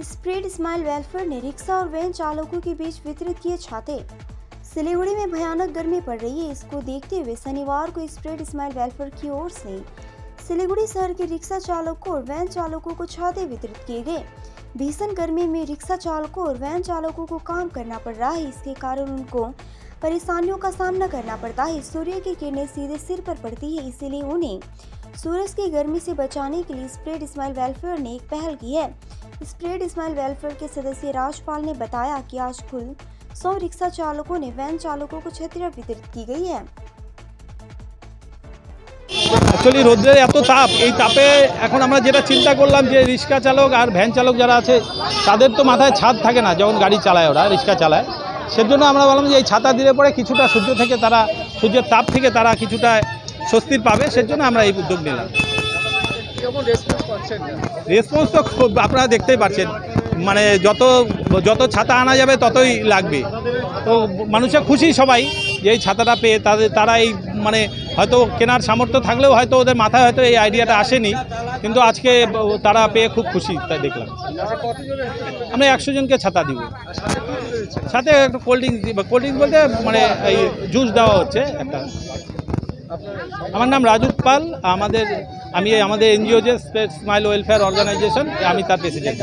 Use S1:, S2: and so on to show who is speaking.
S1: Spread smile welfare ने rickshaw और van चालकों के बीच वितरित किए छाते। सिलीगुड़ी में भयानक गर्मी पड़ रही है। इसको देखते हुए शनिवार को स्प्रेड स्माइल वेलफेयर की ओर से सिलीगुड़ी शहर के रिक्शा चालकों और वैन चालकों को छाते वितरित किए गए। भीषण गर्मी में रिक्शा चालकों और वैन चालकों को काम करना पड़ रहा है। इसके कारण उनको परेशानियों का सामना करना पड़ता है। सूर्य की किरणें सीधे सिर पर पड़ती है, इसीलिए उन्हें सूरज की गर्मी से बचाने के लिए स्प्रेड स्माइल वेलफेयर ने एक पहल की है। स्प्रेड स्माइल वेलफेयर के सदस्य राजपाल ने बताया कि आज कुल 100 रिक्शा चालकों ने वैन चालकों को छतरियां वितरित की गई है।
S2: एक्चुअली রোদ্রের এত তাপ, এই তাপে এখন আমরা যেটা চিন্তা করলাম যে রিক্সা চালক আর ভ্যান চালক যারা আছে তাদের তো মাথায় ছাদ থাকে না যখন গাড়ি চালায়, ওরা রিক্সা চালায়। সেজন্য আমরা বললাম যে এই ছাতা দিলে পরে কিছুটা সূর্য থেকে তারা, সূর্যের তাপ থেকে তারা কিছুটা স্বস্তির পাবে, সেজন্য আমরা এই উদ্যোগ নিলাম। রেসপন্স তো খুব, আপনারা দেখতেই পাচ্ছেন, মানে যত ছাতা আনা যাবে ততই লাগবে। তো মানুষের খুশি সবাই যে এই ছাতাটা পেয়ে। তারা এই মানে হয়তো কেনার সামর্থ্য থাকলেও হয়তো ওদের মাথায় হয়তো এই আইডিয়াটা আসেনি, কিন্তু আজকে তারা পেয়ে খুব খুশি, তাই দেখলাম। আমরা 100 জনকে ছাতা দিব, সাথে একটা কোল্ড ড্রিঙ্কস বলতে মানে এই জুস দেওয়া হচ্ছে একটা। আমার নাম রাজু পাল, আমাদের এনজিও যে স্প্রেড স্মাইল ওয়েলফেয়ার অর্গানাইজেশন, আমি তার প্রেসিডেন্ট।